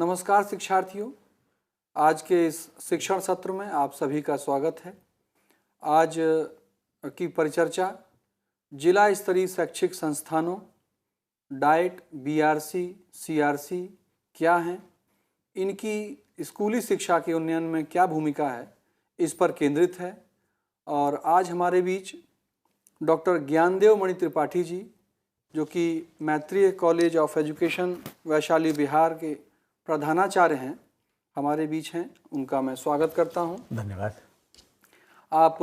नमस्कार शिक्षार्थियों, आज के इस शिक्षण सत्र में आप सभी का स्वागत है। आज की परिचर्चा जिला स्तरीय शैक्षिक संस्थानों डाइट, बीआरसी, सीआरसी क्या हैं, इनकी स्कूली शिक्षा के उन्नयन में क्या भूमिका है, इस पर केंद्रित है। और आज हमारे बीच डॉक्टर ज्ञानदेव मणि त्रिपाठी जी, जो कि Maitreya college of education Vaishali Bihar के प्रधानाचार्य हैं, हमारे बीच हैं। उनका मैं स्वागत करता हूं। धन्यवाद। आप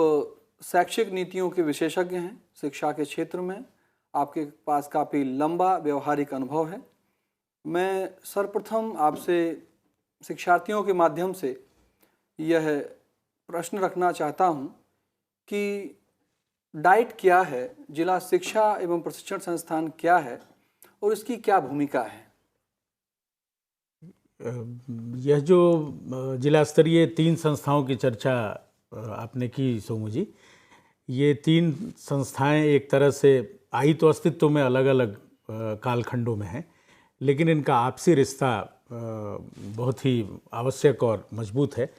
शैक्षिक नीतियों के विशेषज्ञ हैं। शिक्षा के क्षेत्र में आपके पास काफ़ी लंबा व्यवहारिक अनुभव है। मैं सर्वप्रथम आपसे शिक्षार्थियों के माध्यम से यह प्रश्न रखना चाहता हूं कि डाइट क्या है, जिला शिक्षा एवं प्रशिक्षण संस्थान क्या है और इसकी क्या भूमिका है? यह जो जिला स्तरीय 3 संस्थाओं की चर्चा आपने की सोमू जी, ये 3 संस्थाएं एक तरह से आई तो अस्तित्व में अलग अलग कालखंडों में हैं, लेकिन इनका आपसी रिश्ता बहुत ही आवश्यक और मजबूत है।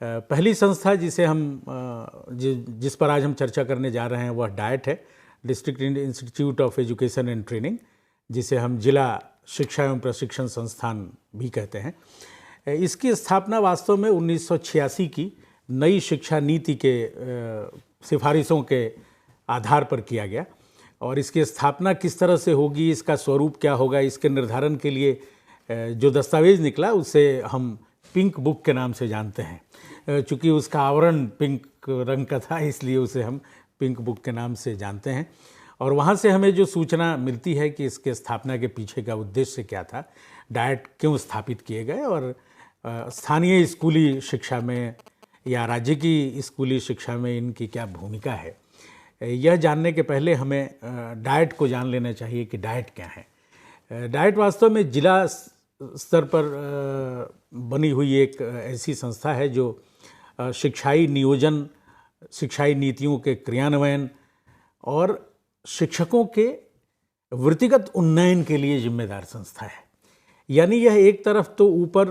पहली संस्था जिसे हम जिस पर आज हम चर्चा करने जा रहे हैं वह डाइट है, district institute of education and training, जिसे हम जिला शिक्षा एवं प्रशिक्षण संस्थान भी कहते हैं। इसकी स्थापना वास्तव में 1986 की नई शिक्षा नीति के सिफारिशों के आधार पर किया गया और इसकी स्थापना किस तरह से होगी, इसका स्वरूप क्या होगा, इसके निर्धारण के लिए जो दस्तावेज निकला उसे हम पिंक बुक के नाम से जानते हैं। चूँकि उसका आवरण पिंक रंग का था, इसलिए उसे हम पिंक बुक के नाम से जानते हैं। और वहाँ से हमें जो सूचना मिलती है कि इसके स्थापना के पीछे का उद्देश्य क्या था, डाइट क्यों स्थापित किए गए और स्थानीय स्कूली शिक्षा में या राज्य की स्कूली शिक्षा में इनकी क्या भूमिका है, यह जानने के पहले हमें डाइट को जान लेना चाहिए कि डाइट क्या है। डाइट वास्तव में जिला स्तर पर बनी हुई एक ऐसी संस्था है जो शिक्षाई नियोजन, शिक्षाई नीतियों के क्रियान्वयन और शिक्षकों के वृत्तिगत उन्नयन के लिए जिम्मेदार संस्था है। यानी यह एक तरफ तो ऊपर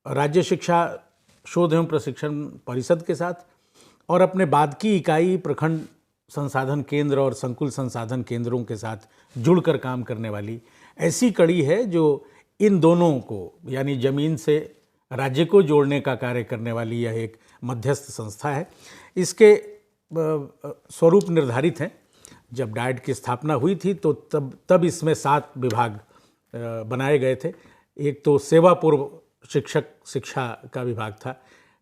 राज्य शिक्षा शोध एवं प्रशिक्षण परिषद के साथ और अपने बाद की इकाई प्रखंड संसाधन केंद्र और संकुल संसाधन केंद्रों के साथ जुड़कर काम करने वाली ऐसी कड़ी है जो इन दोनों को यानी जमीन से राज्य को जोड़ने का कार्य करने वाली यह एक मध्यस्थ संस्था है। इसके स्वरूप निर्धारित हैं। जब डाइट की स्थापना हुई थी तो तब इसमें 7 विभाग बनाए गए थे। एक तो सेवा पूर्व शिक्षक शिक्षा का विभाग था,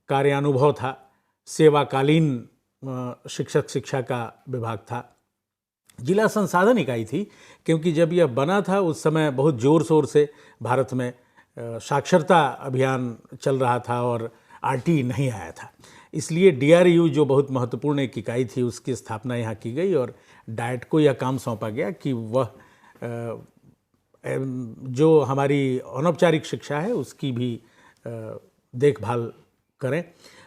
कार्यानुभव था, सेवाकालीन शिक्षक शिक्षा का विभाग था, जिला संसाधन इकाई थी, क्योंकि जब यह बना था उस समय बहुत ज़ोर शोर से भारत में साक्षरता अभियान चल रहा था और आरटी नहीं आया था, इसलिए डीआरयू जो बहुत महत्वपूर्ण एक इकाई थी उसकी स्थापना यहाँ की गई और डाइट को यह काम सौंपा गया कि वह जो हमारी अनौपचारिक शिक्षा है उसकी भी देखभाल करें।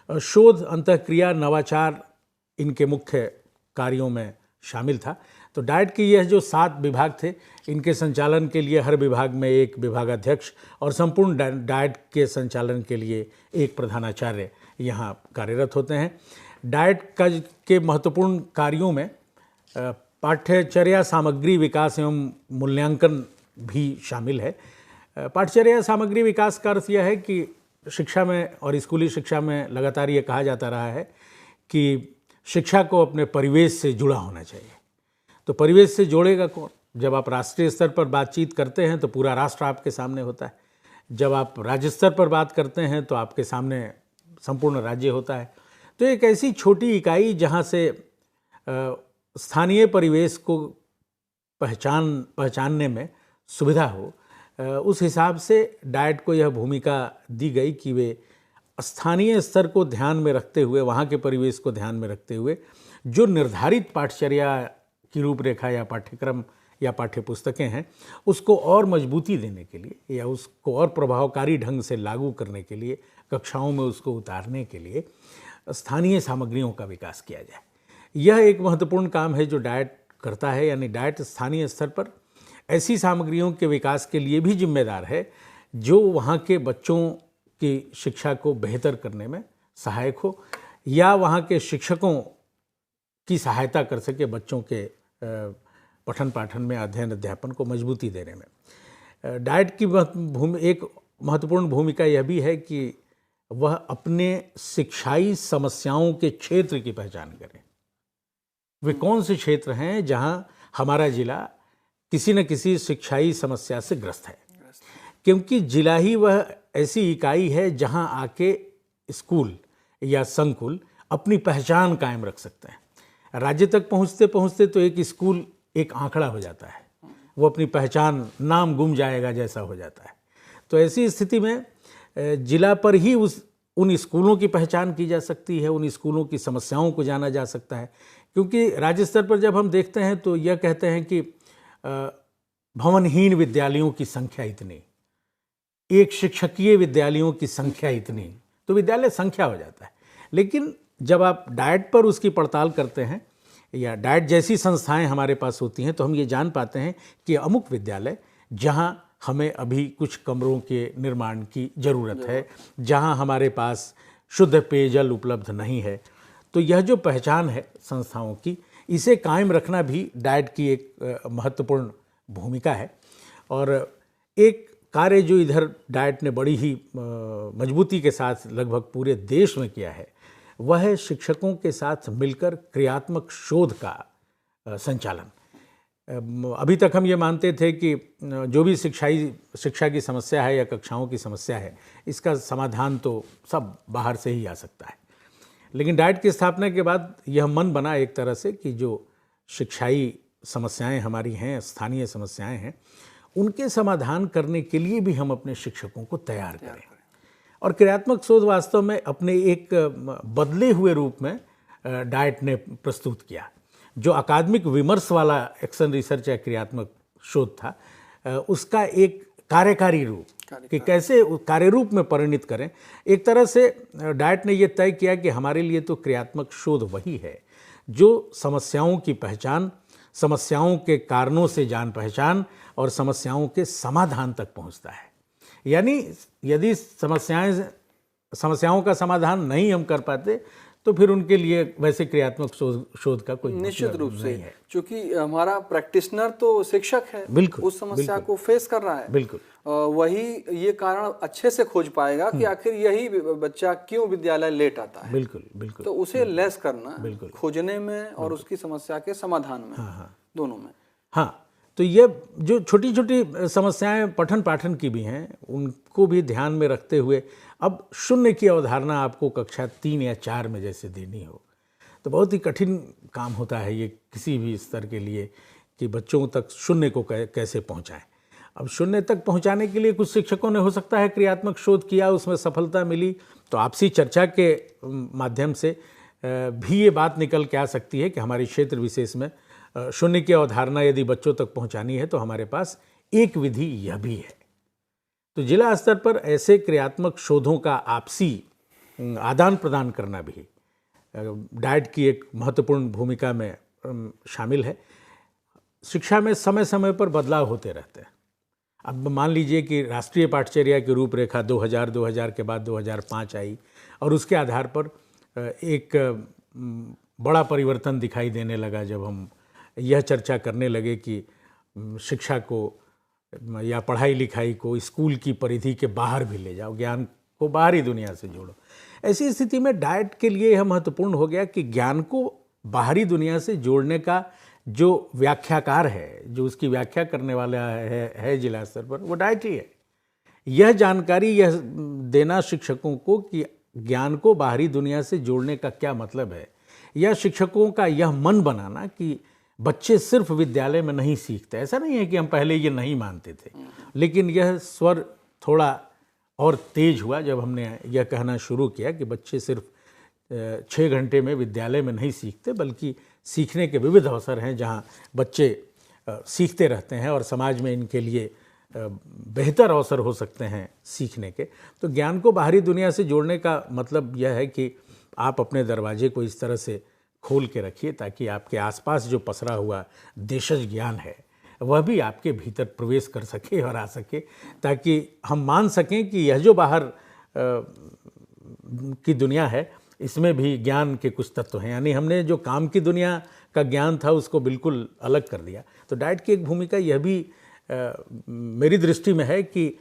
शोध, अंतःक्रिया, नवाचार इनके मुख्य कार्यों में शामिल था। तो डाइट के यह जो 7 विभाग थे, इनके संचालन के लिए हर विभाग में एक विभागाध्यक्ष और संपूर्ण डाइट के संचालन के लिए एक प्रधानाचार्य यहाँ कार्यरत होते हैं। डाइट के महत्वपूर्ण कार्यों में पाठ्यचर्या सामग्री विकास एवं मूल्यांकन भी शामिल है। पाठ्यचर्या सामग्री विकास का अर्थ यह है कि शिक्षा में और स्कूली शिक्षा में लगातार ये कहा जाता रहा है कि शिक्षा को अपने परिवेश से जुड़ा होना चाहिए। तो परिवेश से जोड़ेगा कौन? जब आप राष्ट्रीय स्तर पर बातचीत करते हैं तो पूरा राष्ट्र आपके सामने होता है। जब आप राज्य स्तर पर बात करते हैं तो आपके सामने संपूर्ण राज्य होता है। तो एक ऐसी छोटी इकाई जहाँ से स्थानीय परिवेश को पहचानने में सुविधा हो, उस हिसाब से डाइट को यह भूमिका दी गई कि वे स्थानीय स्तर को ध्यान में रखते हुए, वहाँ के परिवेश को ध्यान में रखते हुए जो निर्धारित पाठ्यचर्या की रूपरेखा या पाठ्यक्रम या पाठ्यपुस्तकें हैं उसको और मजबूती देने के लिए या उसको और प्रभावकारी ढंग से लागू करने के लिए, कक्षाओं में उसको उतारने के लिए स्थानीय सामग्रियों का विकास किया जाए। यह एक महत्वपूर्ण काम है जो डाइट करता है। यानी डाइट स्थानीय स्तर पर ऐसी सामग्रियों के विकास के लिए भी जिम्मेदार है जो वहाँ के बच्चों की शिक्षा को बेहतर करने में सहायक हो या वहाँ के शिक्षकों की सहायता कर सके बच्चों के पठन पाठन में, अध्ययन अध्यापन को मजबूती देने में। डाइट की एक महत्वपूर्ण भूमिका यह भी है कि वह अपने शिक्षाई समस्याओं के क्षेत्र की पहचान करें। वे कौन से क्षेत्र हैं जहां हमारा जिला किसी न किसी शिक्षाई समस्या से ग्रस्त है, क्योंकि जिला ही वह ऐसी इकाई है जहां आके स्कूल या संकुल अपनी पहचान कायम रख सकते हैं। राज्य तक पहुंचते पहुंचते तो एक स्कूल एक आंकड़ा हो जाता है, वो अपनी पहचान, नाम गुम जाएगा जैसा हो जाता है। तो ऐसी स्थिति में जिला पर ही उन स्कूलों की पहचान की जा सकती है, उन स्कूलों की समस्याओं को जाना जा सकता है। क्योंकि राज्य स्तर पर जब हम देखते हैं तो यह कहते हैं कि भवनहीन विद्यालयों की संख्या इतनी, एक शिक्षकीय विद्यालयों की संख्या इतनी, तो विद्यालय संख्या हो जाता है। लेकिन जब आप डाइट पर उसकी पड़ताल करते हैं या डाइट जैसी संस्थाएं हमारे पास होती हैं तो हम ये जान पाते हैं कि अमुक विद्यालय जहां हमें अभी कुछ कमरों के निर्माण की ज़रूरत है, जहां हमारे पास शुद्ध पेयजल उपलब्ध नहीं है। तो यह जो पहचान है संस्थाओं की, इसे कायम रखना भी डाइट की एक महत्वपूर्ण भूमिका है। और एक कार्य जो इधर डाइट ने बड़ी ही मजबूती के साथ लगभग पूरे देश में किया है, वह है शिक्षकों के साथ मिलकर क्रियात्मक शोध का संचालन। अभी तक हम ये मानते थे कि जो भी शिक्षा की समस्या है या कक्षाओं की समस्या है, इसका समाधान तो सब बाहर से ही आ सकता है। लेकिन डाइट की स्थापना के बाद यह मन बना एक तरह से कि जो शिक्षाई समस्याएं हमारी हैं, स्थानीय समस्याएं हैं, उनके समाधान करने के लिए भी हम अपने शिक्षकों को तैयार करें। और क्रियात्मक शोध वास्तव में अपने एक बदले हुए रूप में डाइट ने प्रस्तुत किया। जो अकादमिक विमर्श वाला एक्शन रिसर्च या क्रियात्मक शोध था, उसका एक कार्यकारी रूप कि कैसे कार्य रूप में परिणित करें। एक तरह से डाइट ने यह तय किया कि हमारे लिए तो क्रियात्मक शोध वही है जो समस्याओं की पहचान, समस्याओं के कारणों से जान पहचान और समस्याओं के समाधान तक पहुंचता है। यानी यदि समस्याओं का समाधान नहीं हम कर पाते तो फिर उनके लिए वैसे क्रियात्मक शोध का कोई निश्चित रूप से है, क्योंकि हमारा प्रैक्टिशनर तो शिक्षक है, बिल्कुल उस समस्या को फेस कर रहा है, बिल्कुल वही ये कारण अच्छे से खोज पाएगा कि आखिर यही बच्चा क्यों विद्यालय लेट आता है। बिल्कुल बिल्कुल। तो उसे लेस करना, बिल्कुल खोजने में और उसकी समस्या के समाधान में, दोनों में। हाँ, तो ये जो छोटी छोटी समस्याएं पठन पाठन की भी हैं, उनको भी ध्यान में रखते हुए अब शून्य की अवधारणा आपको कक्षा 3 या 4 में जैसे देनी हो तो बहुत ही कठिन काम होता है ये किसी भी स्तर के लिए कि बच्चों तक शून्य को कैसे पहुंचाएं। अब शून्य तक पहुंचाने के लिए कुछ शिक्षकों ने हो सकता है क्रियात्मक शोध किया, उसमें सफलता मिली, तो आपसी चर्चा के माध्यम से भी ये बात निकल के आ सकती है कि हमारे क्षेत्र विशेष में शून्य की अवधारणा यदि बच्चों तक पहुंचानी है तो हमारे पास एक विधि यह भी है। तो जिला स्तर पर ऐसे क्रियात्मक शोधों का आपसी आदान प्रदान करना भी डाइट की एक महत्वपूर्ण भूमिका में शामिल है। शिक्षा में समय समय पर बदलाव होते रहते हैं। अब मान लीजिए कि राष्ट्रीय पाठचर्या की रूपरेखा 2000 के बाद 2005 आई और उसके आधार पर एक बड़ा परिवर्तन दिखाई देने लगा जब हम यह चर्चा करने लगे कि शिक्षा को या पढ़ाई लिखाई को स्कूल की परिधि के बाहर भी ले जाओ, ज्ञान को बाहरी दुनिया से जोड़ो। ऐसी स्थिति में डाइट के लिए यह महत्वपूर्ण हो गया कि ज्ञान को बाहरी दुनिया से जोड़ने का जो व्याख्याकार है, जो उसकी व्याख्या करने वाला है जिला स्तर पर, वो डाइट ही है। यह जानकारी यह देना शिक्षकों को कि ज्ञान को बाहरी दुनिया से जोड़ने का क्या मतलब है, या शिक्षकों का यह मन बनाना कि बच्चे सिर्फ विद्यालय में नहीं सीखते। ऐसा नहीं है कि हम पहले ये नहीं मानते थे, लेकिन यह स्वर थोड़ा और तेज हुआ जब हमने यह कहना शुरू किया कि बच्चे सिर्फ 6 घंटे में विद्यालय में नहीं सीखते, बल्कि सीखने के विविध अवसर हैं जहाँ बच्चे सीखते रहते हैं और समाज में इनके लिए बेहतर अवसर हो सकते हैं सीखने के। तो ज्ञान को बाहरी दुनिया से जोड़ने का मतलब यह है कि आप अपने दरवाजे को इस तरह से खोल के रखिए ताकि आपके आसपास जो पसरा हुआ देशज ज्ञान है वह भी आपके भीतर प्रवेश कर सके और आ सके, ताकि हम मान सकें कि यह जो बाहर की दुनिया है इसमें भी ज्ञान के कुछ तत्व हैं। यानी हमने जो काम की दुनिया का ज्ञान था उसको बिल्कुल अलग कर दिया। तो डाइट की एक भूमिका यह भी मेरी दृष्टि में है कि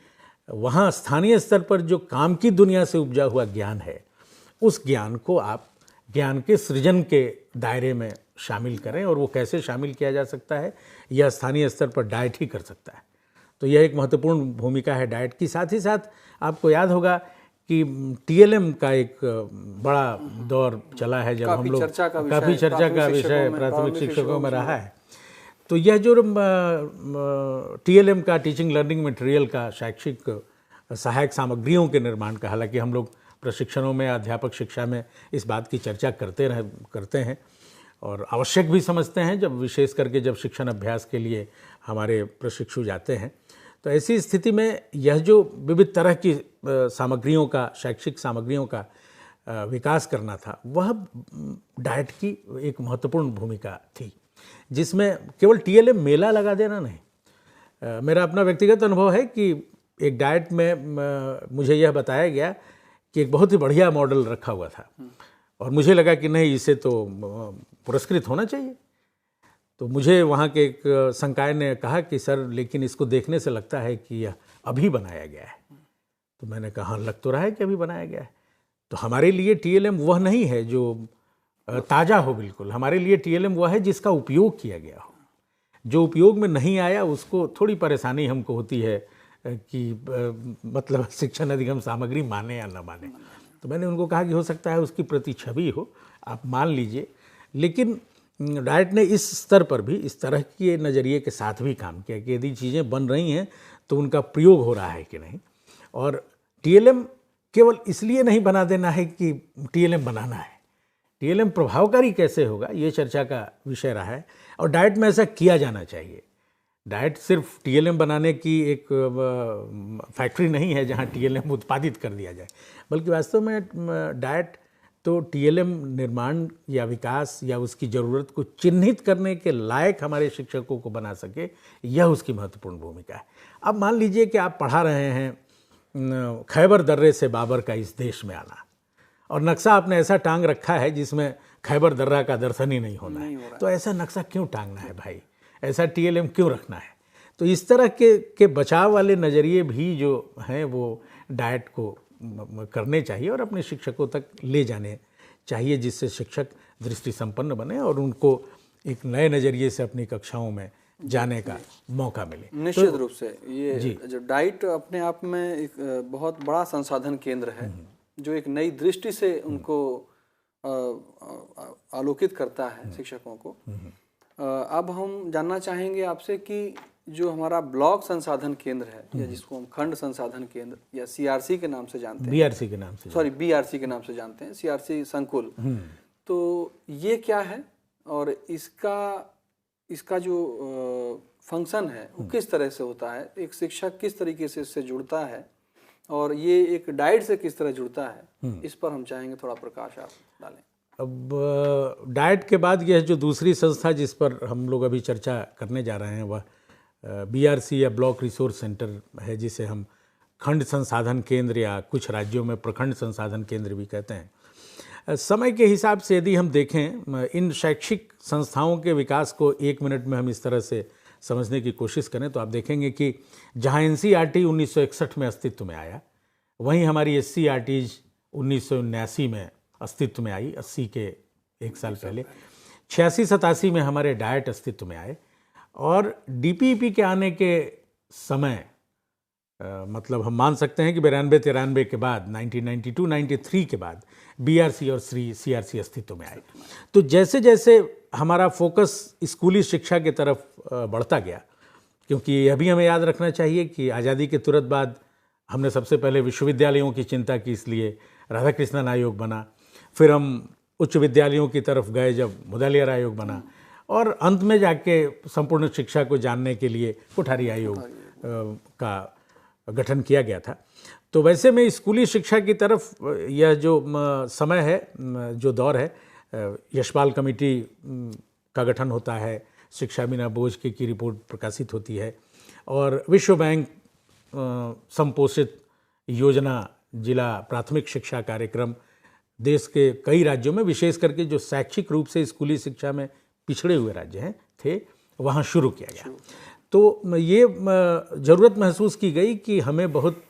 वहाँ स्थानीय स्तर पर जो काम की दुनिया से उपजा हुआ ज्ञान है, उस ज्ञान को आप ज्ञान के सृजन के दायरे में शामिल करें। और वो कैसे शामिल किया जा सकता है, यह स्थानीय स्तर पर डाइट ही कर सकता है। तो यह एक महत्वपूर्ण भूमिका है डाइट की। साथ ही साथ आपको याद होगा कि टीएलएम का एक बड़ा दौर चला है, जब हम लोग काफ़ी चर्चा का विषय प्राथमिक शिक्षकों में रहा है। तो यह जो टीएलएम का, टीचिंग लर्निंग मटेरियल का, शैक्षिक सहायक सामग्रियों के निर्माण का, हालांकि हम लोग प्रशिक्षणों में, अध्यापक शिक्षा में इस बात की चर्चा करते हैं और आवश्यक भी समझते हैं, जब विशेष करके जब शिक्षण अभ्यास के लिए हमारे प्रशिक्षु जाते हैं। तो ऐसी स्थिति में यह जो विविध तरह की सामग्रियों का, शैक्षिक सामग्रियों का विकास करना था, वह डाइट की एक महत्वपूर्ण भूमिका थी, जिसमें केवल टीएलएम मेला लगा देना नहीं। मेरा अपना व्यक्तिगत अनुभव है कि एक डाइट में मुझे यह बताया गया कि एक बहुत ही बढ़िया मॉडल रखा हुआ था और मुझे लगा कि नहीं, इसे तो पुरस्कृत होना चाहिए। तो मुझे वहाँ के एक संकाय ने कहा कि सर, लेकिन इसको देखने से लगता है कि यह अभी बनाया गया है। तो मैंने कहा हाँ, लग तो रहा है कि अभी बनाया गया है। तो हमारे लिए टीएलएम वह नहीं है जो ताज़ा हो बिल्कुल। हमारे लिए टीएलएम वह है जिसका उपयोग किया गया हो। जो उपयोग में नहीं आया उसको थोड़ी परेशानी हमको होती है कि मतलब शिक्षण अधिगम सामग्री माने या न माने। तो मैंने उनको कहा कि हो सकता है उसकी प्रति छवि हो, आप मान लीजिए। लेकिन डाइट ने इस स्तर पर भी इस तरह के नज़रिए के साथ भी काम किया कि यदि चीज़ें बन रही हैं तो उनका प्रयोग हो रहा है कि नहीं। और टीएलएम केवल इसलिए नहीं बना देना है कि टीएलएम बनाना है, टीएलएम प्रभावकारी कैसे होगा, ये चर्चा का विषय रहा है। और डाइट में ऐसा किया जाना चाहिए। डाइट सिर्फ टीएलएम बनाने की एक फैक्ट्री नहीं है जहाँ टीएलएम उत्पादित कर दिया जाए, बल्कि वास्तव में डाइट तो टीएलएम निर्माण या विकास या उसकी ज़रूरत को चिन्हित करने के लायक हमारे शिक्षकों को बना सके, यह उसकी महत्वपूर्ण भूमिका है। अब मान लीजिए कि आप पढ़ा रहे हैं खैबर दर्रे से बाबर का इस देश में आना, और नक्शा आपने ऐसा टांग रखा है जिसमें खैबर दर्रा का दर्शन ही नहीं होना है। तो ऐसा नक्शा क्यों टांगना है भाई, ऐसा टीएलएम क्यों रखना है? तो इस तरह के बचाव वाले नज़रिए भी जो हैं वो डाइट को करने चाहिए और अपने शिक्षकों तक ले जाने चाहिए, जिससे शिक्षक दृष्टि संपन्न बने और उनको एक नए नज़रिए से अपनी कक्षाओं में जाने का मौका मिले। निश्चित रूप से ये जो डाइट अपने आप में एक बहुत बड़ा संसाधन केंद्र है, जो एक नई दृष्टि से उनको आलोकित करता है शिक्षकों को। अब हम जानना चाहेंगे आपसे कि जो हमारा ब्लॉक संसाधन केंद्र है, या जिसको हम खंड संसाधन केंद्र या सीआरसी के नाम से जानते हैं, बीआरसी के नाम से जानते हैं, सीआरसी संकुल, तो ये क्या है और इसका जो फंक्शन है वो किस तरह से होता है, एक शिक्षक किस तरीके से इससे जुड़ता है और ये एक डाइट से किस तरह जुड़ता है, इस पर हम चाहेंगे थोड़ा प्रकाश आप डालें। अब डाइट के बाद यह जो दूसरी संस्था जिस पर हम लोग अभी चर्चा करने जा रहे हैं वह बीआरसी या ब्लॉक रिसोर्स सेंटर है, जिसे हम खंड संसाधन केंद्र या कुछ राज्यों में प्रखंड संसाधन केंद्र भी कहते हैं। समय के हिसाब से यदि हम देखें इन शैक्षिक संस्थाओं के विकास को 1 मिनट में हम इस तरह से समझने की कोशिश करें तो आप देखेंगे कि जहां एनसीईआरटी 1961 में अस्तित्व में आया, वहीं हमारी एससीईआरटीज 1979 में अस्तित्व में आई, 80 के 1 साल पहले। 86-87 में हमारे डाइट अस्तित्व में आए और डीपीईपी के आने के समय मतलब हम मान सकते हैं कि 92-93 के बाद 1992-93 के बाद बीआरसी और सीआरसी अस्तित्व में आए। तो जैसे जैसे हमारा फोकस स्कूली शिक्षा की तरफ बढ़ता गया, क्योंकि यह भी हमें याद रखना चाहिए कि आज़ादी के तुरंत बाद हमने सबसे पहले विश्वविद्यालयों की चिंता की, इसलिए राधाकृष्णन आयोग बना, फिर हम उच्च विद्यालयों की तरफ गए जब मुदालियार आयोग बना, और अंत में जाके संपूर्ण शिक्षा को जानने के लिए कोठारी आयोग का गठन किया गया था। तो वैसे में स्कूली शिक्षा की तरफ यह जो समय है, जो दौर है, यशपाल कमेटी का गठन होता है, शिक्षा बिना बोझ के की रिपोर्ट प्रकाशित होती है, और विश्व बैंक संपोषित योजना जिला प्राथमिक शिक्षा कार्यक्रम देश के कई राज्यों में, विशेष करके जो शैक्षिक रूप से स्कूली शिक्षा में पिछड़े हुए राज्य हैं थे, वहाँ शुरू किया गया। तो ये ज़रूरत महसूस की गई कि हमें बहुत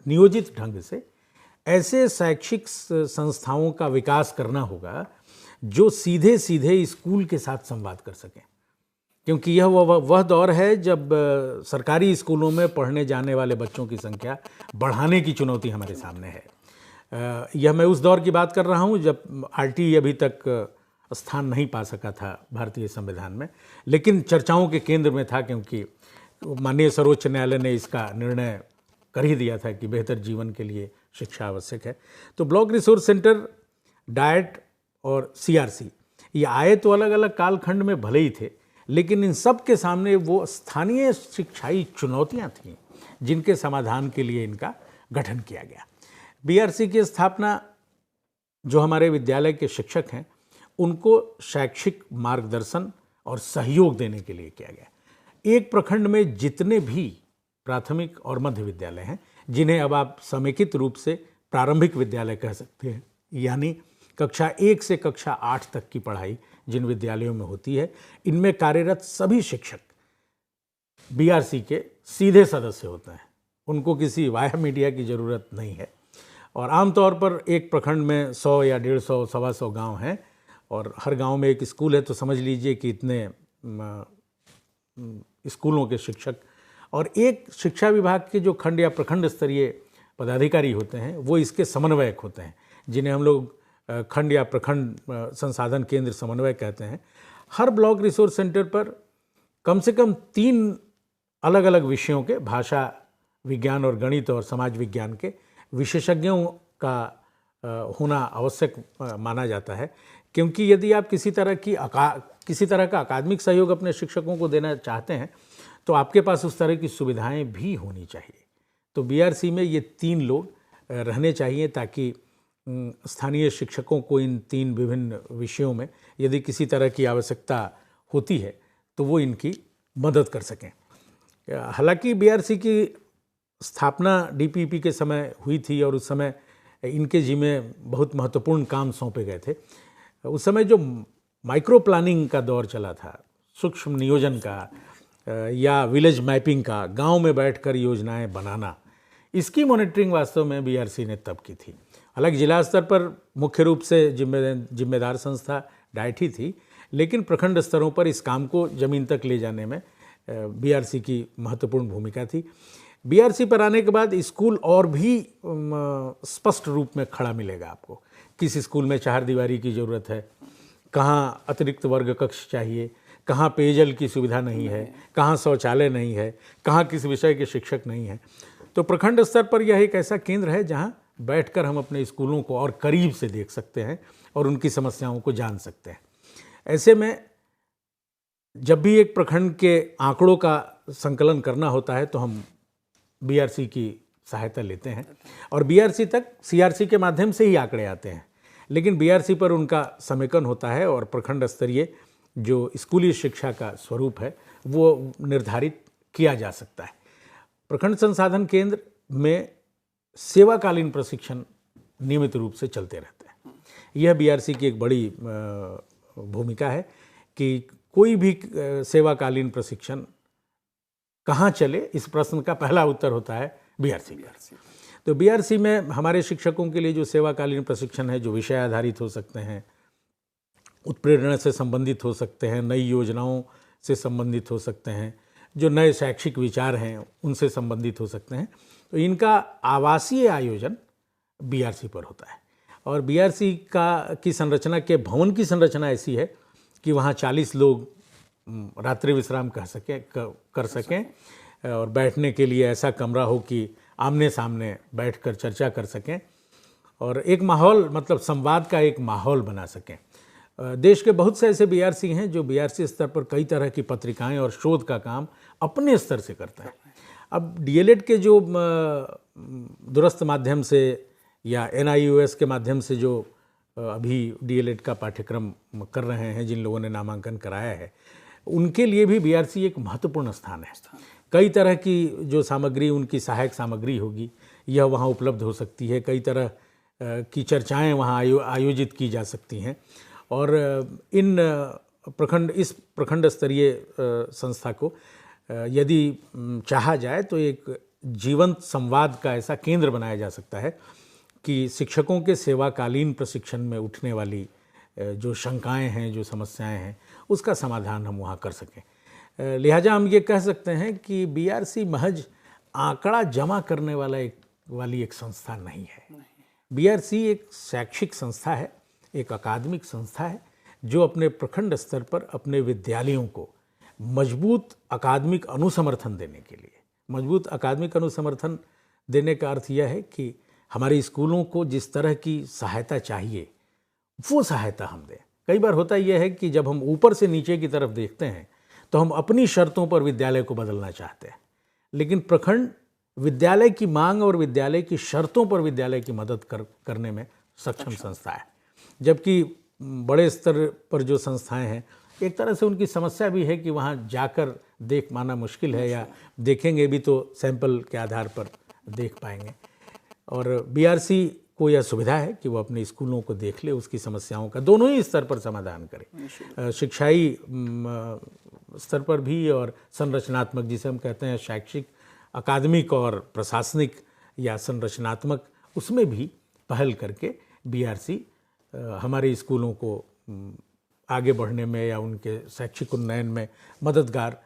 नियोजित ढंग से ऐसे शैक्षिक संस्थाओं का विकास करना होगा जो सीधे सीधे स्कूल के साथ संवाद कर सकें, क्योंकि यह वह दौर है जब सरकारी स्कूलों में पढ़ने जाने वाले बच्चों की संख्या बढ़ाने की चुनौती हमारे सामने है। यह मैं उस दौर की बात कर रहा हूँ जब आरटी अभी तक स्थान नहीं पा सका था भारतीय संविधान में, लेकिन चर्चाओं के केंद्र में था, क्योंकि माननीय सर्वोच्च न्यायालय ने इसका निर्णय कर ही दिया था कि बेहतर जीवन के लिए शिक्षा आवश्यक है। तो ब्लॉक रिसोर्स सेंटर, डाइट और सीआरसी ये आए तो अलग अलग कालखंड में भले ही थे, लेकिन इन सब के सामने वो स्थानीय शिक्षाई चुनौतियां थीं जिनके समाधान के लिए इनका गठन किया गया। बीआरसी की स्थापना, जो हमारे विद्यालय के शिक्षक हैं उनको शैक्षिक मार्गदर्शन और सहयोग देने के लिए किया गया। एक प्रखंड में जितने भी प्राथमिक और मध्य विद्यालय हैं, जिन्हें अब आप समेकित रूप से प्रारंभिक विद्यालय कह सकते हैं, यानी कक्षा 1 से कक्षा 8 तक की पढ़ाई जिन विद्यालयों में होती है, इनमें कार्यरत सभी शिक्षक बीआरसी के सीधे सदस्य होते हैं। उनको किसी वाया मीडिया की ज़रूरत नहीं है। और आमतौर पर एक प्रखंड में 100 या 150, 125 गांव हैं और हर गांव में एक स्कूल है, तो समझ लीजिए कि इतने स्कूलों के शिक्षक और एक शिक्षा विभाग के जो खंड या प्रखंड स्तरीय पदाधिकारी होते हैं वो इसके समन्वयक होते हैं, जिन्हें हम लोग खंड या प्रखंड संसाधन केंद्र समन्वय कहते हैं। हर ब्लॉक रिसोर्स सेंटर पर कम से कम 3 अलग अलग विषयों के, भाषा विज्ञान और गणित और समाज विज्ञान के विशेषज्ञों का होना आवश्यक माना जाता है, क्योंकि यदि आप किसी तरह का अकादमिक सहयोग अपने शिक्षकों को देना चाहते हैं तो आपके पास उस तरह की सुविधाएं भी होनी चाहिए। तो बीआरसी में ये 3 लोग रहने चाहिए ताकि स्थानीय शिक्षकों को इन 3 विभिन्न विषयों में यदि किसी तरह की आवश्यकता होती है तो वो इनकी मदद कर सकें। हालांकि बीआरसी की स्थापना डीपीपी के समय हुई थी और उस समय इनके जिम्मे बहुत महत्वपूर्ण काम सौंपे गए थे। उस समय जो माइक्रो प्लानिंग का दौर चला था, सूक्ष्म नियोजन का या विलेज मैपिंग का, गांव में बैठकर योजनाएं बनाना, इसकी मॉनिटरिंग वास्तव में बीआरसी ने तब की थी। हालांकि जिला स्तर पर मुख्य रूप से जिम्मेदार संस्था डाइट ही थी, लेकिन प्रखंड स्तरों पर इस काम को ज़मीन तक ले जाने में बीआरसी की महत्वपूर्ण भूमिका थी। बीआरसी पर आने के बाद स्कूल और भी स्पष्ट रूप में खड़ा मिलेगा आपको। किस स्कूल में 4 दीवारी की ज़रूरत है, कहाँ अतिरिक्त वर्ग कक्ष चाहिए, कहाँ पेयजल की सुविधा नहीं है, कहाँ शौचालय नहीं है, कहाँ किस विषय के शिक्षक नहीं हैं। तो प्रखंड स्तर पर यह एक ऐसा केंद्र है जहाँ बैठकर हम अपने स्कूलों को और करीब से देख सकते हैं और उनकी समस्याओं को जान सकते हैं। ऐसे में जब भी एक प्रखंड के आंकड़ों का संकलन करना होता है तो हम बीआरसी की सहायता लेते हैं और बीआरसी तक सीआरसी के माध्यम से ही आंकड़े आते हैं, लेकिन बीआरसी पर उनका समेकन होता है और प्रखंड स्तरीय जो स्कूली शिक्षा का स्वरूप है वो निर्धारित किया जा सकता है। प्रखंड संसाधन केंद्र में सेवाकालीन प्रशिक्षण नियमित रूप से चलते रहते हैं। यह बीआरसी की एक बड़ी भूमिका है कि कोई भी सेवाकालीन प्रशिक्षण कहाँ चले, इस प्रश्न का पहला उत्तर होता है बीआरसी। तो बीआरसी में हमारे शिक्षकों के लिए जो सेवाकालीन प्रशिक्षण है, जो विषय आधारित हो सकते हैं, उत्प्रेरणा से संबंधित हो सकते हैं, नई योजनाओं से संबंधित हो सकते हैं, जो नए शैक्षिक विचार हैं उनसे संबंधित हो सकते हैं, तो इनका आवासीय आयोजन बीआरसी पर होता है। और बीआरसी की संरचना के भवन की संरचना ऐसी है कि वहाँ 40 लोग रात्रि विश्राम कर सकें और बैठने के लिए ऐसा कमरा हो कि आमने सामने बैठकर चर्चा कर सकें और एक माहौल, मतलब संवाद का एक माहौल बना सकें। देश के बहुत से ऐसे बीआरसी हैं जो बीआरसी स्तर पर कई तरह की पत्रिकाएं और शोध का काम अपने स्तर से करता है। अब डीएलएड के जो दूरस्थ माध्यम से या एनआईओएस के माध्यम से जो अभी डीएलएड का पाठ्यक्रम कर रहे हैं, जिन लोगों ने नामांकन कराया है, उनके लिए भी बीआरसी एक महत्वपूर्ण स्थान है। कई तरह की जो सामग्री, उनकी सहायक सामग्री होगी, यह वहाँ उपलब्ध हो सकती है। कई तरह की चर्चाएं वहाँ आयोजित की जा सकती हैं और इस प्रखंड स्तरीय संस्था को यदि चाहा जाए तो एक जीवंत संवाद का ऐसा केंद्र बनाया जा सकता है कि शिक्षकों के सेवाकालीन प्रशिक्षण में उठने वाली जो शंकाएं हैं, जो समस्याएं हैं, उसका समाधान हम वहाँ कर सकें। लिहाजा हम ये कह सकते हैं कि बीआरसी महज आंकड़ा जमा करने वाली एक संस्था नहीं है। बीआरसी एक शैक्षिक संस्था है, एक अकादमिक संस्था है, जो अपने प्रखंड स्तर पर अपने विद्यालयों को मजबूत अकादमिक अनुसमर्थन देने के लिए, मजबूत अकादमिक अनुसमर्थन देने का अर्थ यह है कि हमारे स्कूलों को जिस तरह की सहायता चाहिए वो सहायता हम दें। कई बार होता यह है कि जब हम ऊपर से नीचे की तरफ देखते हैं तो हम अपनी शर्तों पर विद्यालय को बदलना चाहते हैं, लेकिन प्रखंड विद्यालय की मांग और विद्यालय की शर्तों पर विद्यालय की मदद करने में सक्षम संस्था है। जबकि बड़े स्तर पर जो संस्थाएं हैं, एक तरह से उनकी समस्या भी है कि वहाँ जाकर देख पाना मुश्किल है, या देखेंगे भी तो सैंपल के आधार पर देख पाएंगे। और बीआरसी को यह सुविधा है कि वो अपने स्कूलों को देख ले, उसकी समस्याओं का दोनों ही स्तर पर समाधान करे, शिक्षाई स्तर पर भी और संरचनात्मक, जिसे हम कहते हैं शैक्षिक, अकादमिक और प्रशासनिक या संरचनात्मक, उसमें भी पहल करके बीआरसी हमारे स्कूलों को आगे बढ़ने में या उनके शैक्षिक उन्नयन में मददगार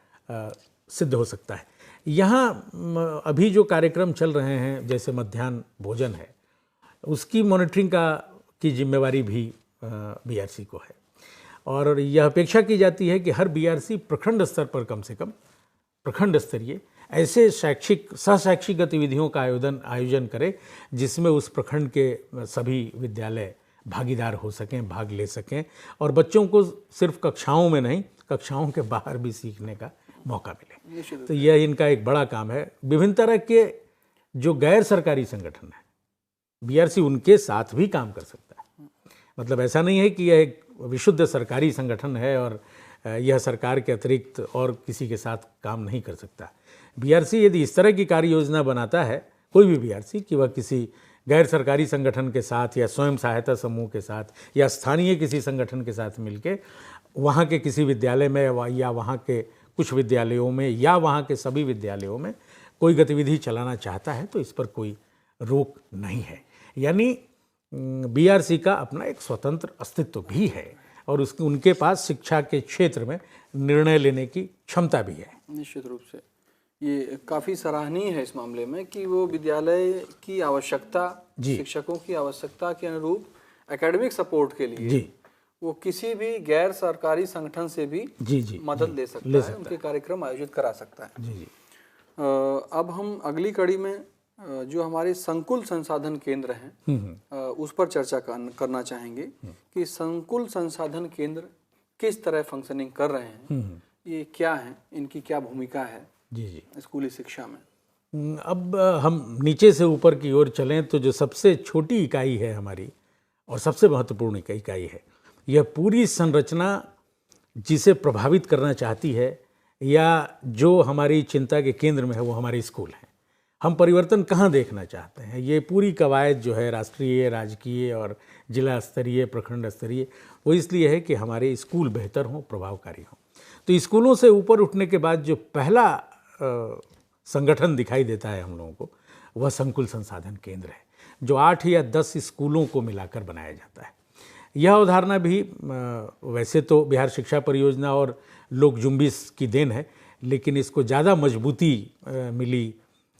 सिद्ध हो सकता है। यहाँ अभी जो कार्यक्रम चल रहे हैं, जैसे मध्याह्न भोजन है, उसकी मॉनिटरिंग की जिम्मेवारी भी बीआरसी को है और यह अपेक्षा की जाती है कि हर बीआरसी प्रखंड स्तर पर कम से कम प्रखंड स्तरीय ऐसे सहशैक्षिक गतिविधियों का आयोजन करे जिसमें उस प्रखंड के सभी विद्यालय भागीदार हो सकें, भाग ले सकें और बच्चों को सिर्फ कक्षाओं में नहीं, कक्षाओं के बाहर भी सीखने का मौका मिले। तो यह इनका एक बड़ा काम है। विभिन्न तरह के जो गैर सरकारी संगठन हैं, बीआरसी उनके साथ भी काम कर सकता है। मतलब ऐसा नहीं है कि यह एक विशुद्ध सरकारी संगठन है और यह सरकार के अतिरिक्त और किसी के साथ काम नहीं कर सकता। बीआरसी यदि इस तरह की कार्य योजना बनाता है, कोई भी बीआरसी, कि वह किसी गैर सरकारी संगठन के साथ या स्वयं सहायता समूह के साथ या स्थानीय किसी संगठन के साथ मिलके वहाँ के किसी विद्यालय में या वहाँ के कुछ विद्यालयों में या वहाँ के सभी विद्यालयों में कोई गतिविधि चलाना चाहता है, तो इस पर कोई रोक नहीं है। यानी बीआरसी का अपना एक स्वतंत्र अस्तित्व भी है और उनके पास शिक्षा के क्षेत्र में निर्णय लेने की क्षमता भी है। निश्चित रूप से ये काफ़ी सराहनीय है इस मामले में कि वो विद्यालय की आवश्यकता, शिक्षकों की आवश्यकता के अनुरूप एकेडमिक सपोर्ट के लिए वो किसी भी गैर सरकारी संगठन से भी मदद ले सकता है, उनके कार्यक्रम आयोजित करा सकता है। अब हम अगली कड़ी में जो हमारे संकुल संसाधन केंद्र हैं उस पर चर्चा करना चाहेंगे कि संकुल संसाधन केंद्र किस तरह फंक्शनिंग कर रहे हैं, ये क्या है, इनकी क्या भूमिका है स्कूली शिक्षा में। अब हम नीचे से ऊपर की ओर चलें तो जो सबसे छोटी इकाई है हमारी और सबसे महत्वपूर्ण इकाई है, यह पूरी संरचना जिसे प्रभावित करना चाहती है या जो हमारी चिंता के केंद्र में है, वो हमारे स्कूल हैं। हम परिवर्तन कहाँ देखना चाहते हैं, ये पूरी कवायद जो है राष्ट्रीय, राजकीय और जिला स्तरीय, प्रखंड स्तरीय, वो इसलिए है कि हमारे स्कूल बेहतर हों, प्रभावकारी हों। तो स्कूलों से ऊपर उठने के बाद जो पहला संगठन दिखाई देता है हम लोगों को, वह संकुल संसाधन केंद्र है, जो 8 या 10 स्कूलों को मिलाकर बनाया जाता है। यह अवधारणा भी वैसे तो बिहार शिक्षा परियोजना और लोक जुम्बिश की देन है, लेकिन इसको ज़्यादा मजबूती मिली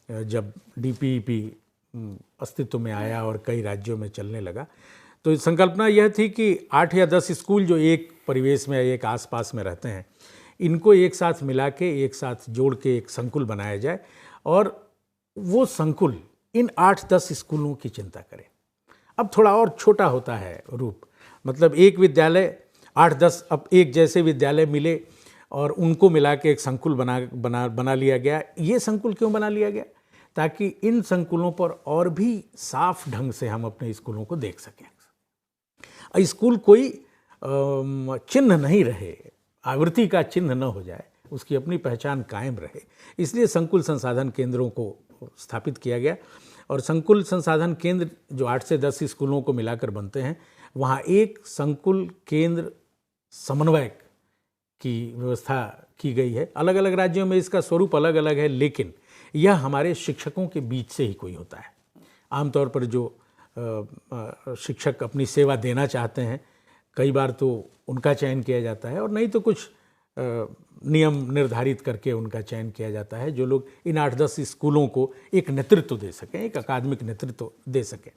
जब डीपीईपी अस्तित्व में आया और कई राज्यों में चलने लगा। तो संकल्पना यह थी कि 8 या 10 स्कूल जो एक परिवेश में, एक आसपास में रहते हैं, इनको एक साथ मिला के, एक साथ जोड़ के एक संकुल बनाया जाए और वो संकुल इन 8-10 स्कूलों की चिंता करे। अब थोड़ा और छोटा होता है रूप, मतलब एक विद्यालय 8-10 अब एक जैसे विद्यालय मिले और उनको मिला के एक संकुल बना लिया गया। ये संकुल क्यों बना लिया गया? ताकि इन संकुलों पर और भी साफ ढंग से हम अपने स्कूलों को देख सकें। स्कूल कोई चिन्ह नहीं रहे, आवृत्ति का चिन्ह न हो जाए, उसकी अपनी पहचान कायम रहे, इसलिए संकुल संसाधन केंद्रों को स्थापित किया गया। और संकुल संसाधन केंद्र जो 8 से 10 स्कूलों को मिलाकर बनते हैं, वहाँ एक संकुल केंद्र समन्वयक की व्यवस्था की गई है। अलग अलग राज्यों में इसका स्वरूप अलग अलग है, लेकिन यह हमारे शिक्षकों के बीच से ही कोई होता है। आमतौर पर जो शिक्षक अपनी सेवा देना चाहते हैं, कई बार तो उनका चयन किया जाता है, और नहीं तो कुछ नियम निर्धारित करके उनका चयन किया जाता है, जो लोग इन 8-10 स्कूलों को एक नेतृत्व दे सकें, एक अकादमिक नेतृत्व दे सकें।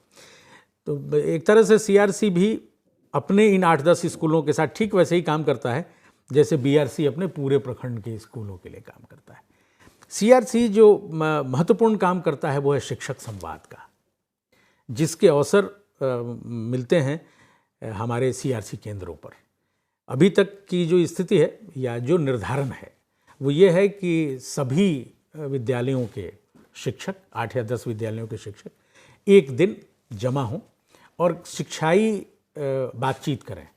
तो एक तरह से सीआरसी भी अपने इन 8-10 स्कूलों के साथ ठीक वैसे ही काम करता है जैसे बीआरसी अपने पूरे प्रखंड के स्कूलों के लिए काम करता है। सीआरसी जो महत्वपूर्ण काम करता है वो है शिक्षक संवाद का, जिसके अवसर मिलते हैं हमारे सीआरसी केंद्रों पर। अभी तक की जो स्थिति है या जो निर्धारण है वो ये है कि सभी विद्यालयों के शिक्षक, 8 या 10 विद्यालयों के शिक्षक एक दिन जमा हों और शिक्षाई बातचीत करें।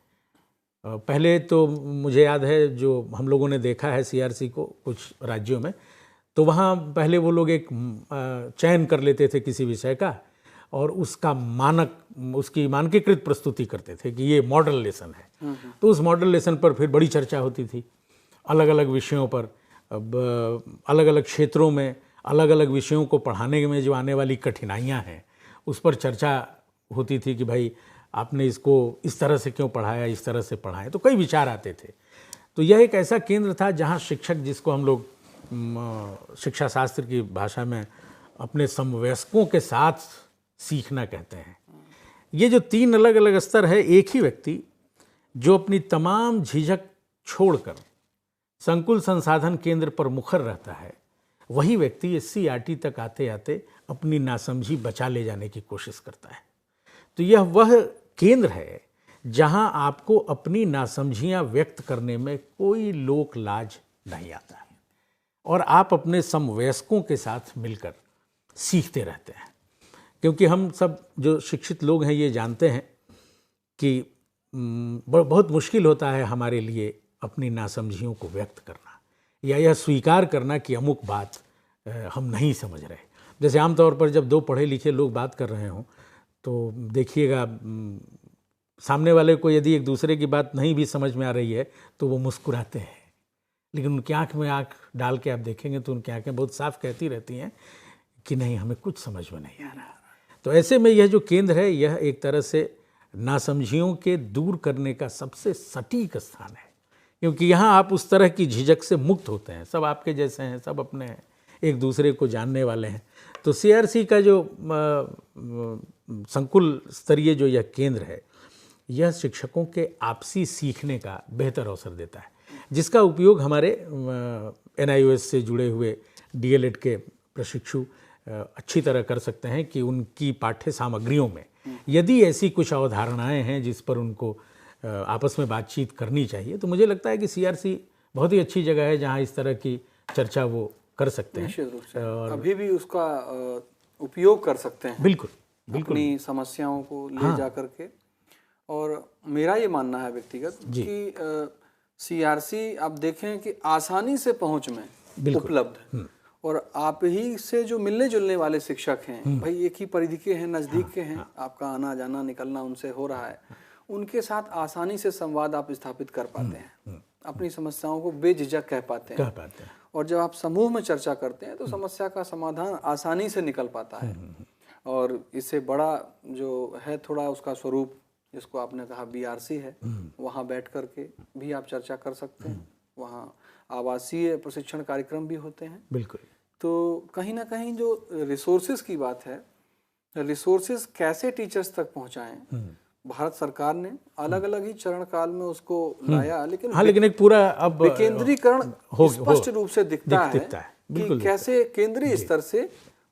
पहले तो मुझे याद है, जो हम लोगों ने देखा है सीआरसी को कुछ राज्यों में, तो वहाँ पहले वो लोग एक चयन कर लेते थे किसी विषय का, और उसका उसकी मानकीकृत प्रस्तुति करते थे कि ये मॉडल लेसन है। तो उस मॉडल लेसन पर फिर बड़ी चर्चा होती थी, अलग अलग विषयों पर। अब अलग अलग क्षेत्रों में अलग अलग विषयों को पढ़ाने में जो आने वाली कठिनाइयाँ हैं, उस पर चर्चा होती थी कि भाई आपने इसको इस तरह से क्यों पढ़ाया, इस तरह से पढ़ाया। तो कई विचार आते थे। तो यह एक ऐसा केंद्र था जहाँ शिक्षक, जिसको हम लोग शिक्षा शास्त्र की भाषा में अपने समवयस्कों के साथ सीखना कहते हैं, ये जो 3 अलग अलग स्तर है, एक ही व्यक्ति जो अपनी तमाम झिझक छोड़कर संकुल संसाधन केंद्र पर मुखर रहता है, वही व्यक्ति SCERT तक आते आते अपनी नासमझी बचा ले जाने की कोशिश करता है। तो यह वह केंद्र है जहां आपको अपनी नासमझियां व्यक्त करने में कोई लोक लाज नहीं आता है, और आप अपने समवयस्कों के साथ मिलकर सीखते रहते हैं। क्योंकि हम सब जो शिक्षित लोग हैं ये जानते हैं कि बहुत मुश्किल होता है हमारे लिए अपनी नासमझियों को व्यक्त करना, या यह स्वीकार करना कि अमुक बात हम नहीं समझ रहे। जैसे आमतौर पर जब 2 पढ़े लिखे लोग बात कर रहे हों, तो देखिएगा सामने वाले को यदि एक दूसरे की बात नहीं भी समझ में आ रही है तो वो मुस्कुराते हैं, लेकिन उनकी आंख में आंख डाल के आप देखेंगे तो उनकी आंखें बहुत साफ कहती रहती हैं कि नहीं, हमें कुछ समझ में नहीं आ रहा। तो ऐसे में यह जो केंद्र है, यह एक तरह से नासमझियों के दूर करने का सबसे सटीक स्थान है, क्योंकि यहाँ आप उस तरह की झिझक से मुक्त होते हैं। सब आपके जैसे हैं, सब अपने हैं, एक दूसरे को जानने वाले हैं। तो सीआरसी का जो संकुल स्तरीय जो यह केंद्र है, यह शिक्षकों के आपसी सीखने का बेहतर अवसर देता है, जिसका उपयोग हमारे NIOS से जुड़े हुए DLED के प्रशिक्षु अच्छी तरह कर सकते हैं कि उनकी पाठ्य सामग्रियों में यदि ऐसी कुछ अवधारणाएं हैं जिस पर उनको आपस में बातचीत करनी चाहिए, तो मुझे लगता है कि सीआरसी बहुत ही अच्छी जगह है जहां इस तरह की चर्चा वो कर सकते हैं। निश्चित रूप से और अभी भी उसका उपयोग कर सकते हैं, बिल्कुल अपनी समस्याओं को ले जा करके। और मेरा ये मानना है व्यक्तिगत कि सीआरसी आप देखें कि आसानी से पहुंच में उपलब्ध, और आप ही से जो मिलने जुलने वाले शिक्षक हैं, भाई एक ही परिधि के हैं, नज़दीक के हैं, आपका आना जाना निकलना उनसे हो रहा है, उनके साथ आसानी से संवाद आप स्थापित कर पाते हैं, अपनी समस्याओं को बेझिझक कह पाते हैं। और जब आप समूह में चर्चा करते हैं तो समस्या का समाधान आसानी से निकल पाता है। और इससे बड़ा जो है थोड़ा उसका स्वरूप, जिसको आपने कहा बीआरसी है, वहाँ बैठ करके भी आप चर्चा कर सकते हैं। वहाँ आवासीय प्रशिक्षण कार्यक्रम भी होते हैं। बिल्कुल। तो कहीं ना कहीं जो रिसोर्सेज की बात है, रिसोर्सेज कैसे टीचर्स तक पहुँचाएं, भारत सरकार ने अलग अलग ही चरण काल में उसको लाया, लेकिन एक पूरा अब विकेंद्रीकरण स्पष्ट रूप से दिखता है कि कैसे केंद्रीय स्तर से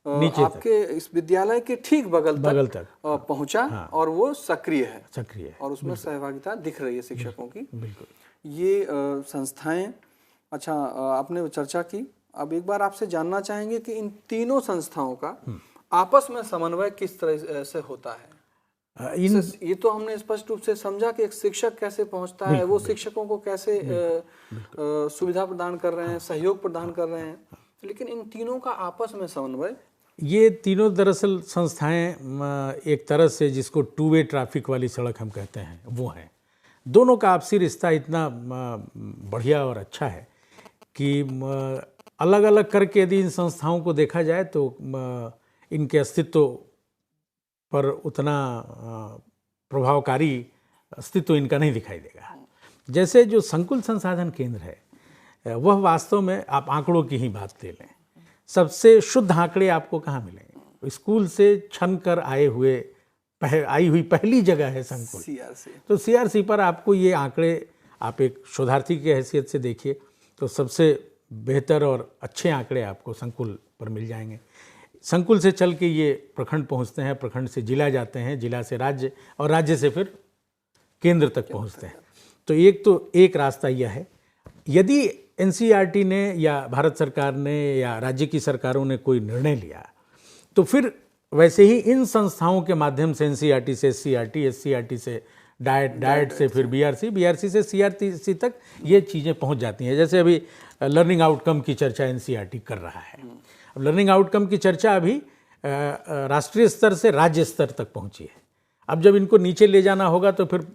आपके इस विद्यालय के ठीक बगल तक पहुंचा, और वो सक्रिय है और उसमें सहभागिता दिख रही है शिक्षकों की। ये संस्थाएं, अच्छा आपने चर्चा की, अब एक बार आपसे जानना चाहेंगे कि इन तीनों संस्थाओं का आपस में समन्वय किस तरह से होता है। ये तो हमने स्पष्ट रूप से समझा कि एक शिक्षक कैसे पहुंचता है, वो शिक्षकों को कैसे सुविधा प्रदान कर रहे हैं, सहयोग प्रदान कर रहे हैं, लेकिन इन तीनों का आपस में समन्वय, ये तीनों दरअसल संस्थाएं एक तरह से जिसको टू वे ट्रैफिक वाली सड़क हम कहते हैं वो हैं। दोनों का आपसी रिश्ता इतना बढ़िया और अच्छा है कि अलग अलग करके यदि इन संस्थाओं को देखा जाए तो इनके अस्तित्व पर उतना प्रभावकारी अस्तित्व इनका नहीं दिखाई देगा। जैसे जो संकुल संसाधन केंद्र है वह वास्तव में, आप आंकड़ों की ही बात ले लें, सबसे शुद्ध आंकड़े आपको कहाँ मिलेंगे? स्कूल से छन कर आई हुई पहली जगह है संकुल, सीआरसी। तो सीआरसी पर आपको ये आंकड़े, आप एक शोधार्थी की हैसियत से देखिए तो सबसे बेहतर और अच्छे आंकड़े आपको संकुल पर मिल जाएंगे। संकुल से चल के ये प्रखंड पहुंचते हैं, प्रखंड से जिला जाते हैं, जिला से राज्य और राज्य से फिर केंद्र तक पहुंचते हैं। तो एक रास्ता यह है। यदि एनसीईआरटी ने या भारत सरकार ने या राज्य की सरकारों ने कोई निर्णय लिया तो फिर वैसे ही इन संस्थाओं के माध्यम से, एनसीईआरटी से एससीईआरटी, एससीईआरटी से डाइट से फिर बीआरसी से सीआरसी तक ये चीज़ें पहुंच जाती हैं। जैसे अभी लर्निंग आउटकम की चर्चा एनसीईआरटी कर रहा है। अब लर्निंग आउटकम की चर्चा अभी राष्ट्रीय स्तर से राज्य स्तर तक पहुंची है। अब जब इनको नीचे ले जाना होगा तो फिर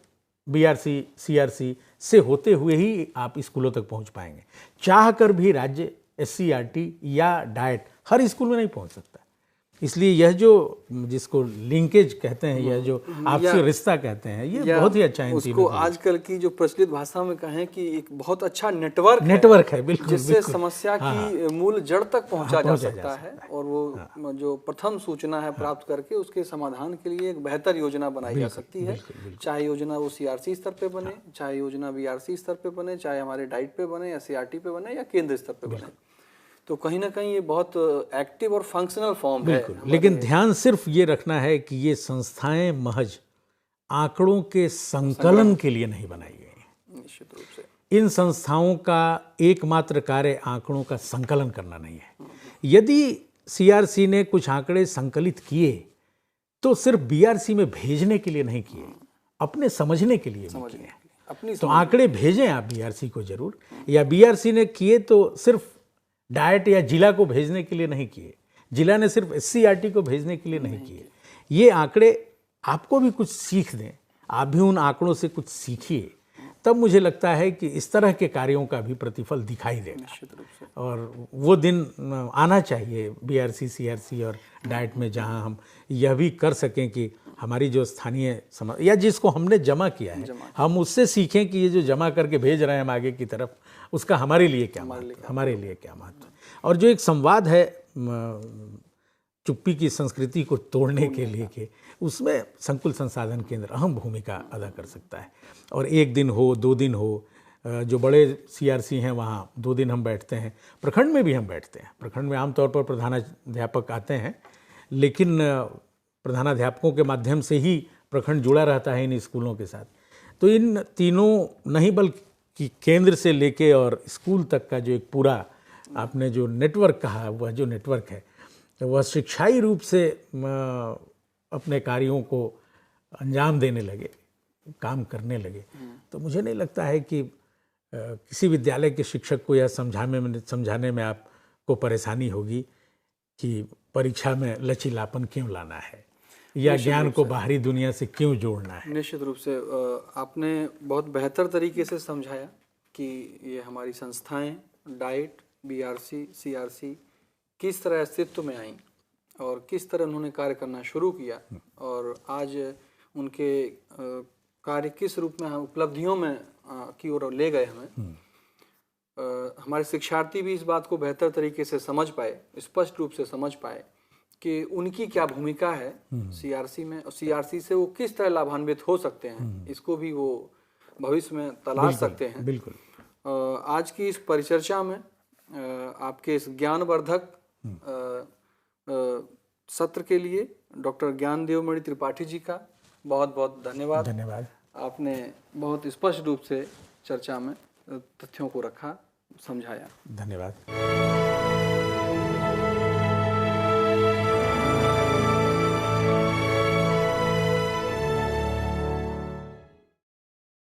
बीआरसी सीआरसी से होते हुए ही आप स्कूलों तक पहुंच पाएंगे। चाह कर भी राज्य, एससीईआरटी या डाइट हर स्कूल में नहीं पहुंच सकता। इसलिए यह जो जिसको लिंकेज कहते हैं, यह जो आपसी रिश्ता कहते हैं, ये बहुत ही अच्छा है। उसको आजकल की जो प्रचलित भाषा में कहें कि एक बहुत अच्छा नेटवर्क है बिल्कुल, जिससे समस्या की मूल जड़ तक पहुंचा जा सकता है और वो जो प्रथम सूचना है प्राप्त करके उसके समाधान के लिए एक बेहतर योजना बनाई जा सकती है। चाहे योजना वो सीआरसी स्तर पे बने, चाहे योजना बीआरसी स्तर पे बने, चाहे हमारे डाइट पे बने, एससीईआरटी पे बने या केंद्र स्तर पे बने, तो कहीं ना कहीं ये बहुत एक्टिव और फंक्शनल फॉर्म है। लेकिन ध्यान सिर्फ ये रखना है कि ये संस्थाएं महज आंकड़ों के संकलन के लिए नहीं बनाई गई। निश्चित रूप से इन संस्थाओं का एकमात्र कार्य आंकड़ों का संकलन करना नहीं है। यदि सीआरसी ने कुछ आंकड़े संकलित किए तो सिर्फ बीआरसी में भेजने के लिए नहीं किए, अपने समझने के लिए भी किए। तो आंकड़े भेजें आप बीआरसी को जरूर, या बीआरसी ने किए तो सिर्फ डाइट या जिला को भेजने के लिए नहीं किए, जिला ने सिर्फ एससीईआरटी को भेजने के लिए नहीं किए। ये आंकड़े आपको भी कुछ सीख दें, आप भी उन आंकड़ों से कुछ सीखिए, तब मुझे लगता है कि इस तरह के कार्यों का भी प्रतिफल दिखाई देगा। और वो दिन आना चाहिए बीआरसी, सीआरसी और डाइट में जहां हम यह भी कर सकें कि हमारी जो स्थानीय समाज या जिसको हमने जमा किया है हम उससे सीखें कि ये जो जमा करके भेज रहे हैं हम आगे की तरफ, उसका हमारे लिए क्या महत्व। और जो एक संवाद है चुप्पी की संस्कृति को तोड़ने के लिए के, उसमें संकुल संसाधन केंद्र अहम भूमिका अदा कर सकता है। और एक दिन हो, 2 दिन हो, जो बड़े सीआरसी हैं वहाँ 2 दिन हम बैठते हैं, प्रखंड में भी हम बैठते हैं। प्रखंड में आमतौर पर प्रधानाध्यापक आते हैं, लेकिन प्रधानाध्यापकों के माध्यम से ही प्रखंड जुड़ा रहता है इन स्कूलों के साथ। तो इन तीनों नहीं बल्कि केंद्र से लेके और स्कूल तक का जो एक पूरा आपने जो नेटवर्क कहा, वह जो नेटवर्क है वह शिक्षाई रूप से अपने कार्यों को अंजाम देने लगे, काम करने लगे, तो मुझे नहीं लगता है कि किसी विद्यालय के शिक्षक को यह समझाने में आपको परेशानी होगी कि परीक्षा में लचीलापन क्यों लाना है या ज्ञान को बाहरी दुनिया से क्यों जोड़ना है। निश्चित रूप से आपने बहुत बेहतर तरीके से समझाया कि ये हमारी संस्थाएं डाइट, बीआरसी, सीआरसी किस तरह अस्तित्व में आई और किस तरह उन्होंने कार्य करना शुरू किया और आज उनके कार्य किस रूप में उपलब्धियों में की ओर ले गए हमें। हमारे शिक्षार्थी भी इस बात को बेहतर तरीके से समझ पाए, स्पष्ट रूप से समझ पाए कि उनकी क्या भूमिका है सीआरसी में और सीआरसी से वो किस तरह लाभान्वित हो सकते हैं, इसको भी वो भविष्य में तलाश सकते हैं। बिल्कुल। आज की इस परिचर्चा में आपके इस ज्ञानवर्धक सत्र के लिए डॉक्टर ज्ञानदेवमणि त्रिपाठी जी का बहुत बहुत धन्यवाद। आपने बहुत स्पष्ट रूप से चर्चा में तथ्यों को रखा, समझाया। धन्यवाद।